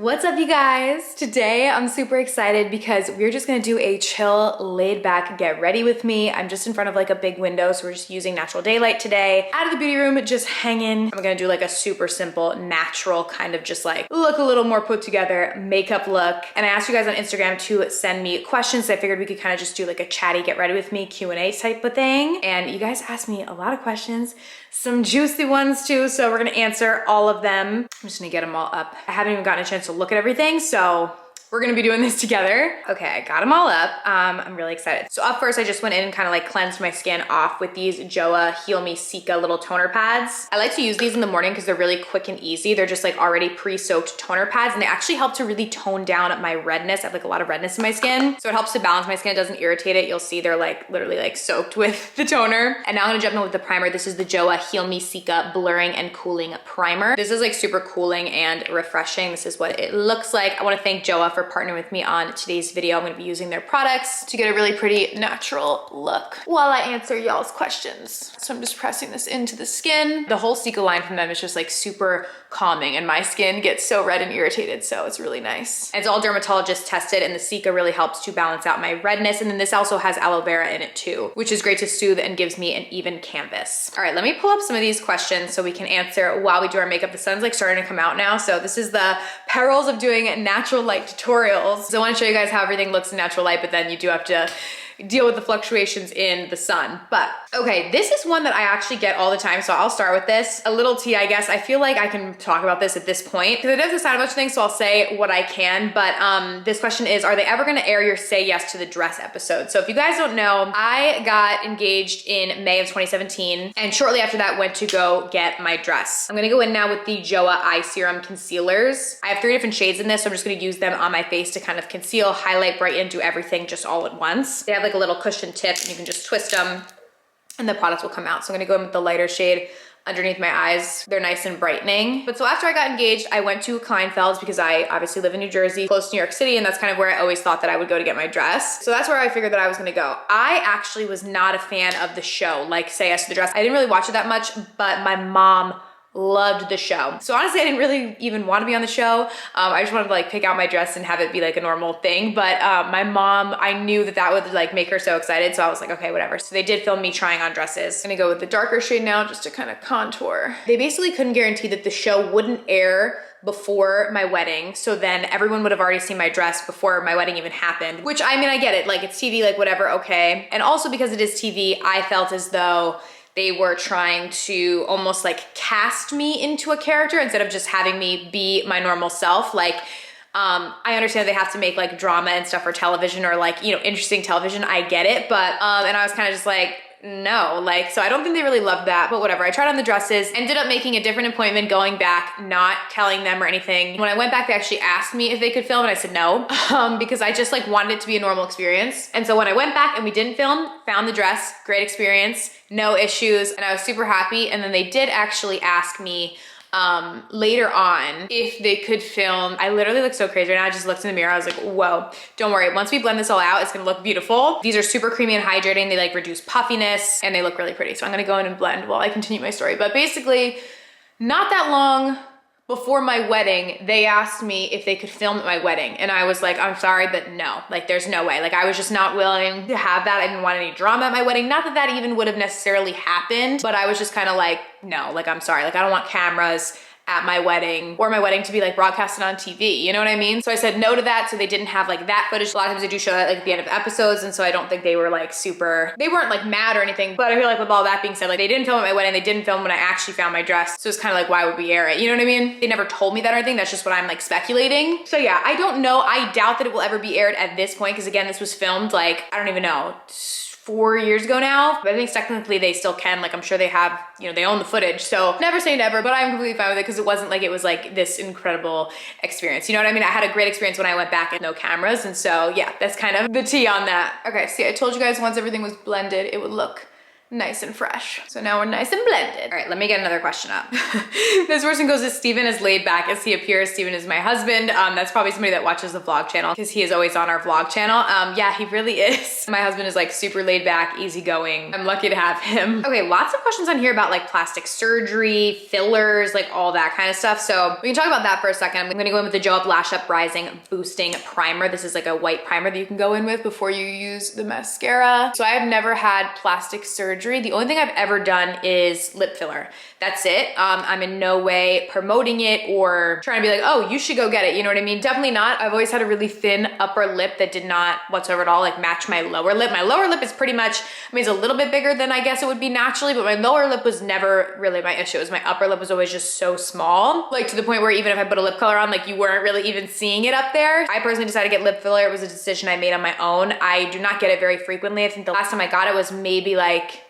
What's up, you guys? Today I'm super excited because we're just gonna do a chill, laid back, get ready with me. I'm just in front of like a big window, so we're just using natural daylight today. Out of the beauty room, just hanging. I'm gonna do like a super simple, natural kind of just like look a little more put together makeup look. And I asked you guys on Instagram to send me questions. So I figured we could kind of just do like a chatty get ready with me Q&A type of thing. And you guys asked me a lot of questions, some juicy ones too. So we're gonna answer all of them. I'm just gonna get them all up. I haven't even gotten a chance to look at everything, so we're gonna be doing this together. Okay, I got them all up. I'm really excited. So up first, I just went in and kind of like cleansed my skin off with these Joah Heal Me Cica little toner pads. I like to use these in the morning because they're really quick and easy. They're just like already pre-soaked toner pads, and they actually help to really tone down my redness. I have like a lot of redness in my skin, so it helps to balance my skin. It doesn't irritate it. You'll see they're like literally like soaked with the toner. And now I'm gonna jump in with the primer. This is the Joah Heal Me Cica Blurring and Cooling Primer. This is like super cooling and refreshing. This is what it looks like. I wanna thank Joah for partnering with me on today's video. I'm gonna be using their products to get a really pretty natural look while I answer y'all's questions. So I'm just pressing this into the skin. The whole Cica line from them is just like super calming, and my skin gets so red and irritated, so it's really nice. It's all dermatologist tested, and the Cica really helps to balance out my redness. And then this also has aloe vera in it too, which is great to soothe and gives me an even canvas. All right, let me pull up some of these questions so we can answer while we do our makeup. The sun's like starting to come out now, so this is the perils of doing natural light tutorials. So I want to show you guys how everything looks in natural light, but then you do have to deal with the fluctuations in the sun. But okay, this is one that I actually get all the time, so I'll start with this. A little tea, I guess. I feel like I can talk about this at this point because it doesn't sound much things, so I'll say what I can. But this question is, are they ever gonna air your Say Yes to the Dress episode? So if you guys don't know, I got engaged in May of 2017, and shortly after that went to go get my dress. I'm gonna go in now with the Joah Eye Serum Concealers. I have 3 different shades in this, so I'm just gonna use them on my face to kind of conceal, highlight, brighten, do everything just all at once. They have like a little cushion tip, and you can just twist them and the products will come out. So I'm gonna go in with the lighter shade underneath my eyes. They're nice and brightening. But so after I got engaged, I went to Kleinfeld's because I obviously live in New Jersey, close to New York City, and that's kind of where I always thought that I would go to get my dress. So that's where I figured that I was gonna go. I actually was not a fan of the show, like Say Yes to the Dress. I didn't really watch it that much, but my mom loved the show. So honestly, I didn't really even want to be on the show. I just wanted to like pick out my dress and have it be like a normal thing. But my mom, I knew that that would like make her so excited. So I was like, okay, whatever. So they did film me trying on dresses. I'm gonna go with the darker shade now just to kind of contour. They basically couldn't guarantee that the show wouldn't air before my wedding, so then everyone would have already seen my dress before my wedding even happened, which I mean, I get it, like it's TV, like whatever, okay. And also because it is TV, I felt as though they were trying to almost like cast me into a character instead of just having me be my normal self. Like, I understand they have to make like drama and stuff for television, or like, you know, interesting television. I get it. But, and I was kind of just like, no, like, so I don't think they really loved that, but whatever. I tried on the dresses, ended up making a different appointment, going back, not telling them or anything. When I went back, they actually asked me if they could film, and I said no, because I just like wanted it to be a normal experience. And so when I went back and we didn't film, found the dress, great experience, no issues, and I was super happy. And then they did actually ask me later on if they could film. I literally look so crazy right now. I just looked in the mirror. I was like, whoa, don't worry. Once we blend this all out, it's gonna look beautiful. These are super creamy and hydrating. They like reduce puffiness and they look really pretty. So I'm gonna go in and blend while I continue my story. But basically, not that long before my wedding, they asked me if they could film at my wedding. And I was like, I'm sorry, but no, like there's no way. Like I was just not willing to have that. I didn't want any drama at my wedding. Not that that even would have necessarily happened, but I was just kind of like, no, like I'm sorry. Like I don't want cameras at my wedding or my wedding to be like broadcasted on TV, you know what I mean? So I said no to that, so they didn't have like that footage. A lot of times they do show that like at the end of episodes, and so I don't think they were like super, they weren't like mad or anything, but I feel like with all that being said, like they didn't film at my wedding, they didn't film when I actually found my dress, so it's kind of like, why would we air it? You know what I mean? They never told me that or anything, that's just what I'm like speculating. So yeah, I don't know, I doubt that it will ever be aired at this point, because again, this was filmed like, I don't even know, 4 years ago now, but I think technically they still can. Like I'm sure they have, you know, they own the footage, so never say never, but I'm completely fine with it because it wasn't like it was like this incredible experience. You know what I mean? I had a great experience when I went back and no cameras, and so yeah, that's kind of the tea on that. Okay, see, I told you guys once everything was blended, it would look nice and fresh. So now we're nice and blended. All right, let me get another question up. This person goes, is Steven as laid back as he appears? Steven is my husband. That's probably somebody that watches the vlog channel because he is always on our vlog channel. Yeah, he really is. My husband is like super laid back, easygoing. I'm lucky to have him. Okay, lots of questions on here about like plastic surgery, fillers, like all that kind of stuff. So we can talk about that for a second. I'm gonna go in with the Joah Lash Up Rising Boosting Primer. This is like a white primer that you can go in with before you use the mascara. So I have never had plastic surgery. The only thing I've ever done is lip filler. That's it. I'm in no way promoting it or trying to be like, oh, you should go get it. You know what I mean? Definitely not. I've always had a really thin upper lip that did not whatsoever at all like match my lower lip. My lower lip is pretty much, I mean, it's a little bit bigger than I guess it would be naturally, but my lower lip was never really my issue. It was my upper lip was always just so small, like to the point where even if I put a lip color on, like you weren't really even seeing it up there. I personally decided to get lip filler. It was a decision I made on my own. I do not get it very frequently. I think the last time I got it was maybe like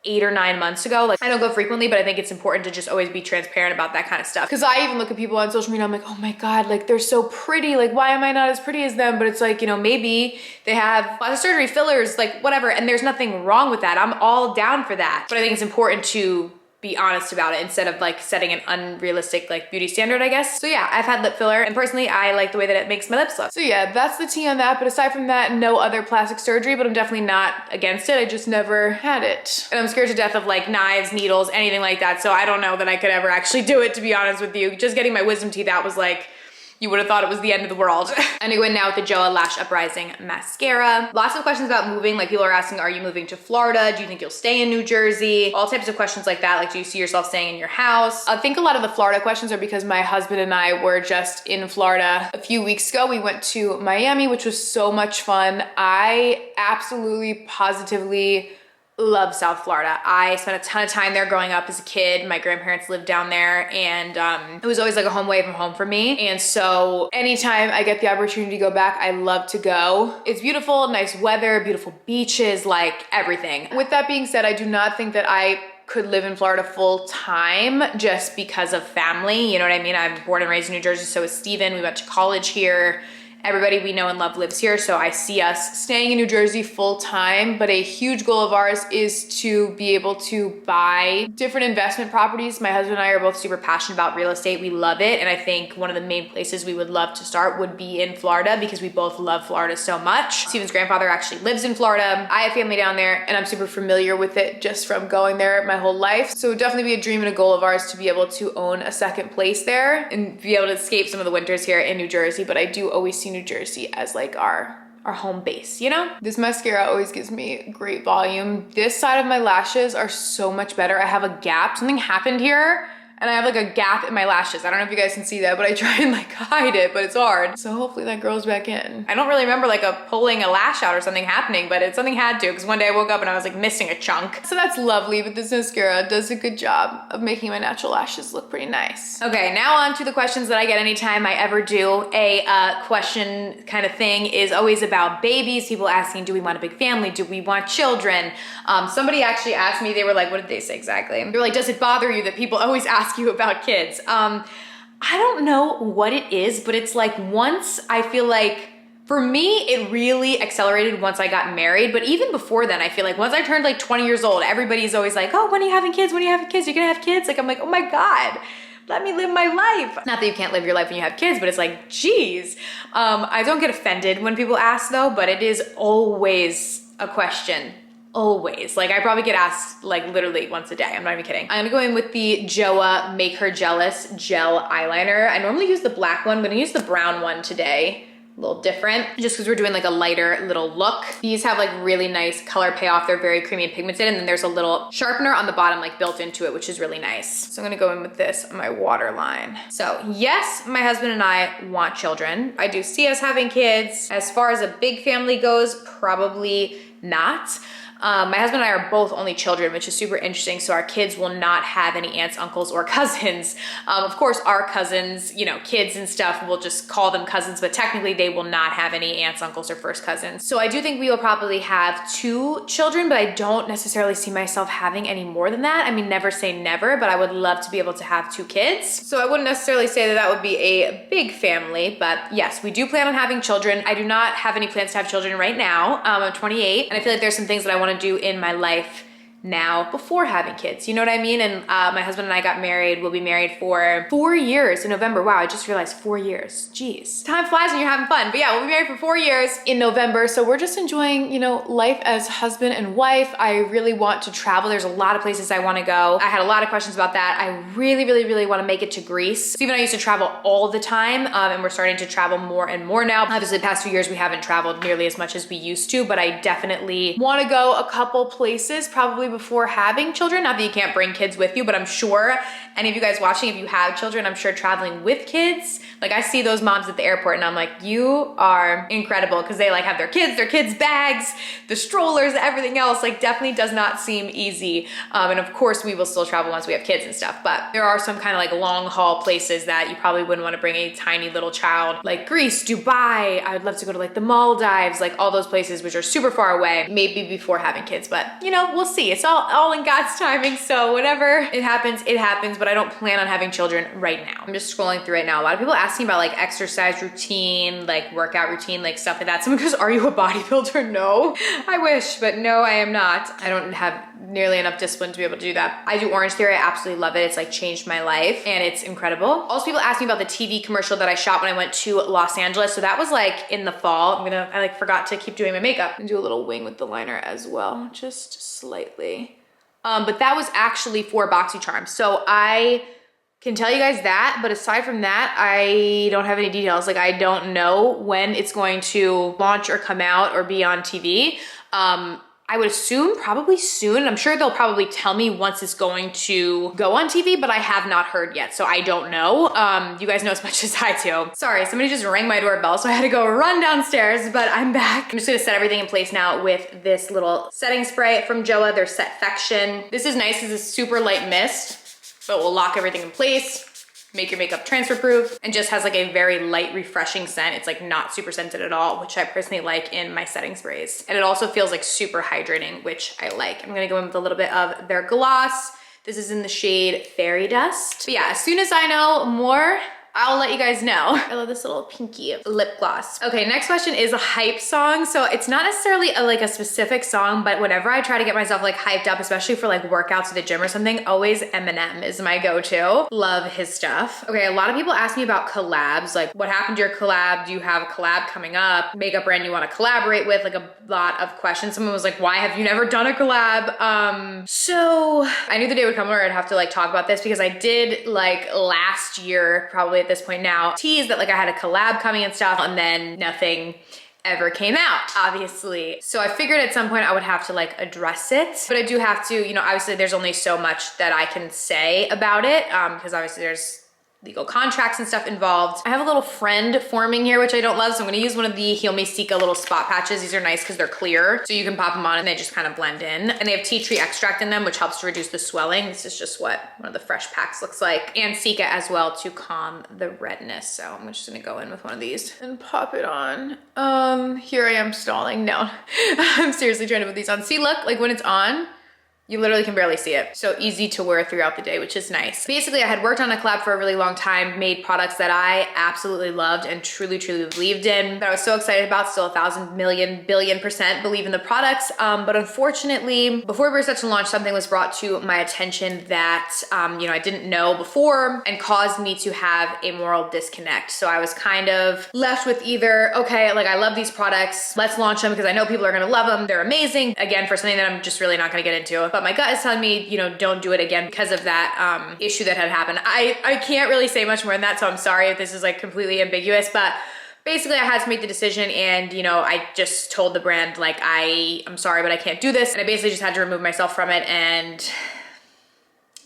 8 or 9 months ago. Like I don't go frequently, but I think it's important to just always be transparent about that kind of stuff. Cause I even look at people on social media, I'm like, oh my God, like they're so pretty. Like why am I not as pretty as them? But it's like, you know, maybe they have plastic surgery, fillers, like whatever. And there's nothing wrong with that. I'm all down for that. But I think it's important to be honest about it instead of like setting an unrealistic like beauty standard, I guess. So yeah, I've had lip filler and personally I like the way that it makes my lips look. So yeah, that's the tea on that. But aside from that, no other plastic surgery, but I'm definitely not against it. I just never had it. And I'm scared to death of like knives, needles, anything like that. So I don't know that I could ever actually do it, to be honest with you. Just getting my wisdom teeth out was like, you would have thought it was the end of the world. I'm gonna go in now with the Joah Lash Uprising Mascara. Lots of questions about moving. Like people are asking, are you moving to Florida? Do you think you'll stay in New Jersey? All types of questions like that. Like, do you see yourself staying in your house? I think a lot of the Florida questions are because my husband and I were just in Florida a few weeks ago. We went to Miami, which was so much fun. I absolutely, positively love South Florida. I spent a ton of time there growing up as a kid. My grandparents lived down there and it was always like a home away from home for me. And so anytime I get the opportunity to go back, I love to go. It's beautiful, nice weather, beautiful beaches, like everything. With that being said, I do not think that I could live in Florida full time just because of family. You know what I mean? I'm born and raised in New Jersey, so is Steven. We went to college here. Everybody we know and love lives here, so I see us staying in New Jersey full time, but a huge goal of ours is to be able to buy different investment properties. My husband and I are both super passionate about real estate. We love it, and I think one of the main places we would love to start would be in Florida because we both love Florida so much. Steven's grandfather actually lives in Florida. I have family down there, and I'm super familiar with it just from going there my whole life. So it would definitely be a dream and a goal of ours to be able to own a second place there and be able to escape some of the winters here in New Jersey, but I do always see New Jersey as like our home base, you know? This mascara always gives me great volume. This side of my lashes are so much better. I have a gap. Something happened here and I have like a gap in my lashes. I don't know if you guys can see that, but I try and like hide it, but it's hard. So hopefully that grows back in. I don't really remember like pulling a lash out or something happening, but something had to because one day I woke up and I was like missing a chunk. So that's lovely, but this mascara does a good job of making my natural lashes look pretty nice. Okay, now on to the questions that I get anytime I ever do a question kind of thing is always about babies. People asking, do we want a big family? Do we want children? Somebody actually asked me, they were like, what did they say exactly? They were like, does it bother you that people always ask you about kids? I don't know what it is, but it's like once I feel like, for me, it really accelerated once I got married. But even before then, I feel like once I turned like 20 years old, everybody's always like, oh, when are you having kids? When are you having kids? You're gonna have kids? Like, I'm like, oh my God, let me live my life. Not that you can't live your life when you have kids, but it's like, geez. I don't get offended when people ask though, but it is always a question. Always. Like I probably get asked like literally once a day. I'm not even kidding. I'm gonna go in with the Joah Make Her Jealous Gel Eyeliner. I normally use the black one, but I'm gonna use the brown one today. A little different, just because we're doing like a lighter little look. These have like really nice color payoff. They're very creamy and pigmented, and then there's a little sharpener on the bottom like built into it, which is really nice. So I'm gonna go in with this on my waterline. So yes, my husband and I want children. I do see us having kids. As far as a big family goes, probably not. My husband and I are both only children, which is super interesting. So our kids will not have any aunts, uncles, or cousins. Of course, our cousins, you know, kids and stuff, we'll just call them cousins, but technically they will not have any aunts, uncles, or first cousins. So I do think we will probably have 2 children, but I don't necessarily see myself having any more than that. I mean, never say never, but I would love to be able to have 2 kids. So I wouldn't necessarily say that that would be a big family, but yes, we do plan on having children. I do not have any plans to have children right now. I'm 28, and I feel like there's some things that I want to do in my life now before having kids, you know what I mean? And my husband and I got married. We'll be married for 4 years in November. Wow, I just realized 4 years. Jeez. Time flies when you're having fun. But yeah, we'll be married for 4 years in November. So we're just enjoying, you know, life as husband and wife. I really want to travel. There's a lot of places I want to go. I had a lot of questions about that. I really want to make it to Greece. Steve and I used to travel all the time, and we're starting to travel more and more now. Obviously, the past few years, we haven't traveled nearly as much as we used to, but I definitely want to go a couple places probably before having children. Not that you can't bring kids with you, but I'm sure any of you guys watching, if you have children, I'm sure traveling with kids, like I see those moms at the airport and I'm like, you are incredible, because they like have their kids' bags, the strollers, everything else, like definitely does not seem easy. And of course we will still travel once we have kids and stuff, but there are some kind of like long haul places that you probably wouldn't want to bring a tiny little child, like Greece, Dubai. I would love to go to like the Maldives, like all those places which are super far away, maybe before having kids, but you know, we'll see. It's all in God's timing. So whatever it happens, but I don't plan on having children right now. I'm just scrolling through right now. A lot of people asking about like exercise routine, like workout routine, like stuff like that. Someone goes, are you a bodybuilder? No, I wish, but no, I am not. I don't have nearly enough discipline to be able to do that. I do Orange Theory. I absolutely love it. It's like changed my life and it's incredible. Also, people ask me about the TV commercial that I shot when I went to Los Angeles. So that was like in the fall. I like forgot to keep doing my makeup and do a little wing with the liner as well, just slightly. But that was actually for BoxyCharm. So I can tell you guys that, but aside from that, I don't have any details. Like I don't know when it's going to launch or come out or be on TV. I would assume probably soon. I'm sure they'll probably tell me once it's going to go on TV, but I have not heard yet, so I don't know. You guys know as much as I do. Sorry, somebody just rang my doorbell, so I had to go run downstairs, but I'm back. I'm just gonna set everything in place now with this little setting spray from Joah, their Setfection. This is nice because it's super light mist, but will lock everything in place, make your makeup transfer proof, and just has like a very light, refreshing scent. It's like not super scented at all, which I personally like in my setting sprays. And it also feels like super hydrating, which I like. I'm gonna go in with a little bit of their gloss. This is in the shade Fairy Dust. But yeah, as soon as I know more, I'll let you guys know. I love this little pinky lip gloss. Okay, next question is a hype song. So it's not necessarily like a specific song, but whenever I try to get myself like hyped up, especially for like workouts at the gym or something, always Eminem is my go-to. Love his stuff. Okay, a lot of people ask me about collabs. Like, what happened to your collab? Do you have a collab coming up? Makeup brand you want to collaborate with? Like a lot of questions. Someone was like, why have you never done a collab? So I knew the day would come where I'd have to like talk about this, because I did like last year, probably at this point now, tease that like I had a collab coming and stuff, and then nothing ever came out, obviously. So I figured at some point I would have to like address it, but I do have to, you know, obviously there's only so much that I can say about it, because obviously there's legal contracts and stuff involved. I have a little friend forming here, which I don't love, so I'm gonna use one of the Heal Me Sika little spot patches. These are nice because they're clear, so you can pop them on and they just kind of blend in. And they have tea tree extract in them, which helps to reduce the swelling. This is just what one of the fresh packs looks like. And Sika as well to calm the redness. So I'm just gonna go in with one of these and pop it on. Here I am stalling. No, I'm seriously trying to put these on. See, look, like when it's on, you literally can barely see it. So easy to wear throughout the day, which is nice. Basically, I had worked on a collab for a really long time, made products that I absolutely loved and truly believed in, that I was so excited about, still 1,000,000,000,000,000% believe in the products. But unfortunately, before we were set to launch, something was brought to my attention that, you know, I didn't know before and caused me to have a moral disconnect. So I was kind of left with either, okay, like I love these products, let's launch them because I know people are gonna love them, they're amazing. Again, for something that I'm just really not gonna get into. But my gut is telling me, you know, don't do it again because of that issue that had happened. I can't really say much more than that, so I'm sorry if this is like completely ambiguous, but basically I had to make the decision, and you know, I just told the brand like, I'm sorry, but I can't do this. And I basically just had to remove myself from it, and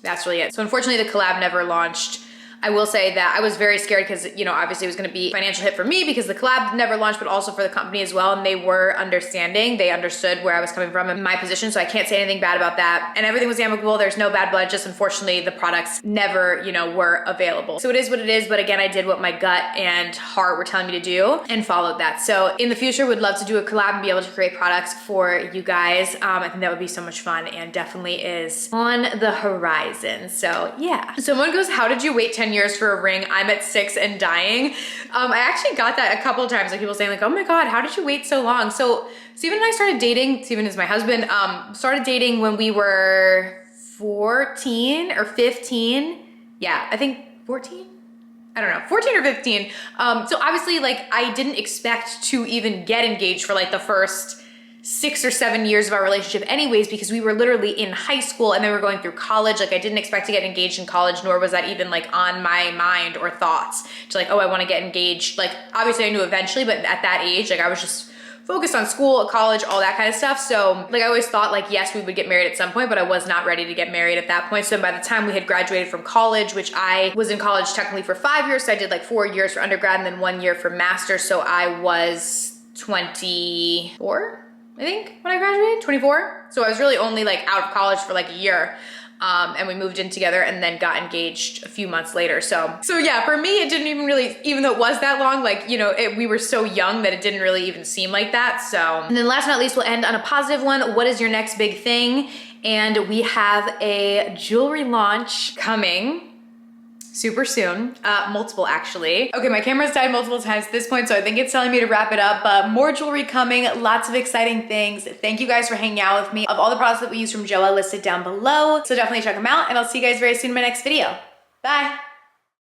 that's really it. So unfortunately the collab never launched. I will say that I was very scared because, you know, obviously it was gonna be a financial hit for me because the collab never launched, but also for the company as well. And they were understanding. They understood where I was coming from in my position. So I can't say anything bad about that. And everything was amicable. There's no bad blood. Just unfortunately the products never, you know, were available. So it is what it is. But again, I did what my gut and heart were telling me to do and followed that. So in the future, would love to do a collab and be able to create products for you guys. I think that would be so much fun and definitely is on the horizon. So yeah. Someone goes, how did you wait 10 7 years for a ring. I'm at 6 and dying. I actually got that a couple of times, like people saying like, oh my God, how did you wait so long? So Steven and I started dating, Steven is my husband, started dating when we were 14 or 15. Yeah, I think 14? I don't know, 14 or 15. So obviously like I didn't expect to even get engaged for like the first 6 or 7 years of our relationship anyways, because we were literally in high school and then we were going through college. Like I didn't expect to get engaged in college, nor was that even like on my mind or thoughts to like, oh, I want to get engaged. Like obviously I knew eventually, but at that age, like I was just focused on school, college, all that kind of stuff. So like I always thought like, yes, we would get married at some point, but I was not ready to get married at that point. So by the time we had graduated from college, which I was in college technically for 5 years, so I did like 4 years for undergrad and then 1 year for master's. So I was 24, I think, when I graduated, 24. So I was really only like out of college for like a year. And we moved in together and then got engaged a few months later. So yeah, for me, it didn't even really, even though it was that long, like, you know, we were so young that it didn't really even seem like that. So, and then last but not least, we'll end on a positive one. What is your next big thing? And we have a jewelry launch coming super soon, multiple actually. Okay, my camera's died multiple times at this point, so I think it's telling me to wrap it up, but more jewelry coming, lots of exciting things. Thank you guys for hanging out with me. Of all the products that we use from Joah listed down below, so definitely check them out, and I'll see you guys very soon in my next video. Bye.